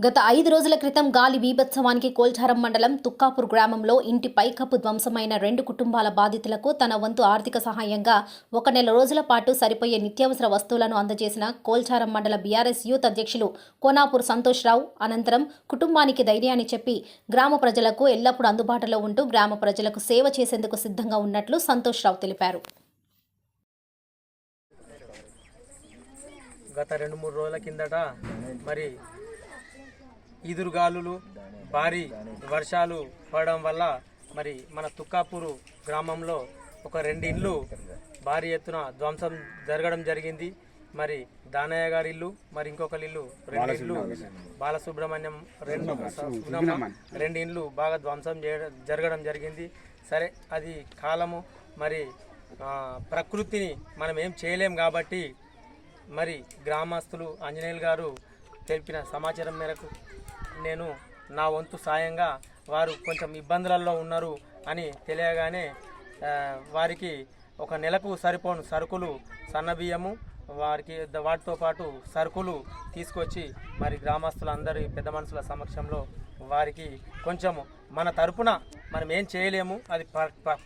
గత 5 రోజుల క్రితం గాలి బీభత్సవానికి కోల్చారం మండలం తుక్కాపూర్ గ్రామంలో ఇంటి పైకప్పు ధ్వంసమైన 2 కుటుంబాల బాధితులకు తన వంతు ఆర్థిక సహాయంగా 1 నెల రోజుల పాటు సరిపోయే నిత్యావసర వస్తువులను అందజేసిన కోల్చారం మండల బీఆర్ఎస్ యూత్ అధ్యక్షులు కోనాపూర్ సంతోష్రావు అనంతరం కుటుంబానికి ధైర్యాన్ని చెప్పి గ్రామ ప్రజలకు ఎల్లప్పుడూ అందుబాటులో ఉంటూ గ్రామ ప్రజలకు సేవ చేసేందుకు సిద్ధంగా ఉన్నట్లు సంతోష్రావు తెలిపారు. గత 2-3 రోజుల కిందట మరి ఈదురుగాలులు భారీ వర్షాలు పడడం వల్ల మరి మన తుక్కాపూరు గ్రామంలో ఒక 2 ఇండ్లు భారీ ఎత్తున ధ్వంసం జరగడం జరిగింది. మరి దానయ్య గారి ఇల్లు, మరి ఇంకొక ఇల్లు 2 ఇల్లు బాలసుబ్రహ్మణ్యం 2 ఇండ్లు బాగా ధ్వంసం జరగడం జరిగింది. సరే, అది కాలము, మరి ప్రకృతిని మనం ఏం చేయలేం కాబట్టి మరి గ్రామస్తులు ఆంజనేయులు గారు తెలిపిన సమాచారం మేరకు నేను నా వంతు సాయంగా వారు కొంచెం ఇబ్బందులలో ఉన్నారు అని తెలియగానే వారికి 1 నెలకు సరిపోను సరుకులు, సన్నబియ్యము, వాటితో పాటు సరుకులు తీసుకొచ్చి మరి గ్రామస్తులందరి పెద్ద మనుషుల సమక్షంలో వారికి కొంచెము మన తరపున మనం ఏం చేయలేము, అది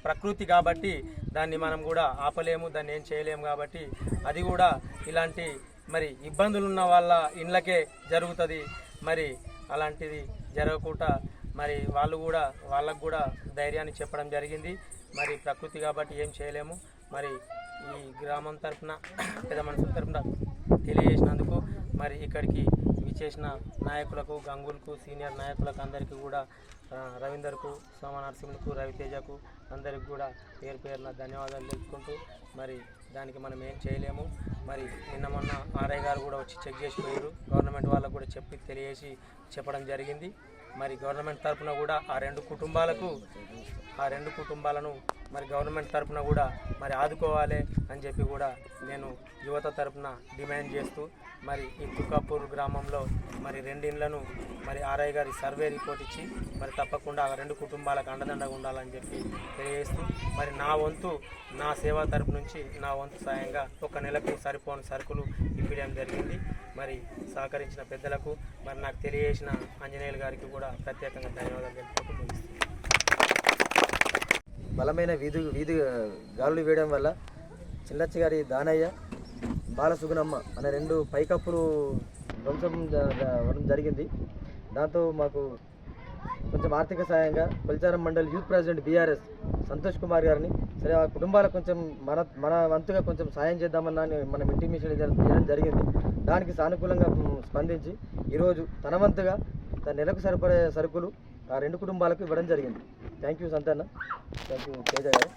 ప్రకృతి కాబట్టి దాన్ని మనం కూడా ఆపలేము, దాన్ని ఏం చేయలేము కాబట్టి అది కూడా ఇలాంటి మరి ఇబ్బందులున్న వాళ్ళ ఇండ్లకే జరుగుతుంది. మరి అలాంటిది జరగకుండా మరి వాళ్ళకు కూడా ధైర్యాన్ని చెప్పడం జరిగింది. మరి ప్రకృతి కాబట్టి ఏం చేయలేము. మరి ఈ గ్రామం తరఫున పెద్ద మనుషుల తరఫున తెలియజేసినందుకు మరి ఇక్కడికి విచ్చేసిన నాయకులకు, గంగులకు, సీనియర్ నాయకులకు అందరికీ కూడా, రవీందర్కు, సోమనరసింహకు, రవితేజకు అందరికి కూడా పేరు పేరున ధన్యవాదాలు తెలుపుకుంటూ మరి దానికి మనం ఏం చేయలేము. మరి నిన్న మొన్న ఆర్ఐ గారు కూడా వచ్చి చెక్ చేసిపోయారు. గవర్నమెంట్ వాళ్ళకు కూడా తెలియజేసి చెప్పడం జరిగింది. మరి గవర్నమెంట్ తరఫున కూడా ఆ 2 కుటుంబాలను మరి గవర్నమెంట్ తరఫున కూడా మరి ఆదుకోవాలి అని చెప్పి కూడా నేను యువత తరఫున డిమాండ్ చేస్తూ మరి ఈ తుక్కాపూర్ గ్రామంలో మరి 2 ఇండ్లను మరి ఆర్ఐ గారి సర్వే రిపోర్ట్ ఇచ్చి మరి తప్పకుండా ఆ 2 కుటుంబాలకు అండదండగా ఉండాలని చెప్పి తెలియజేస్తూ మరి నా సేవా తరపు నుంచి నా వంతు సాయంగా 1 నెలకు సరిపోని సరుకులు ఇవ్వడం జరిగింది. మరి సహకరించిన పెద్దలకు, మరి నాకు తెలియజేసిన ఆంజనేయులు గారికి కూడా ప్రత్యేకంగా ధన్యవాదాలు తెలుపుకుంటూ ముగిస్తున్నాను. బలమైన వీధి గాలులు వేయడం వల్ల చిల్లచ్చి గారి దానయ్య, బాలసుగుణమ్మ అనే 2 పైకప్పులు ధ్వంసం అవ్వడం జరిగింది. దాంతో మాకు కొంచెం ఆర్థిక సాయంగా Kolcharam mandal youth president BRS Santosh Kumar గారిని, సరే ఆ కుటుంబాలకు కొంచెం మన వంతుగా కొంచెం సాయం చేద్దామన్నా మనం ఇంటిమేషన్ చేయడం జరిగింది. దానికి సానుకూలంగా స్పందించి ఈరోజు తన వంతుగా తన నెలకు సరిపడే సరుకులు ఆ 2 కుటుంబాలకు ఇవ్వడం జరిగింది. Thank you Santhanna, thank you Teja గారు.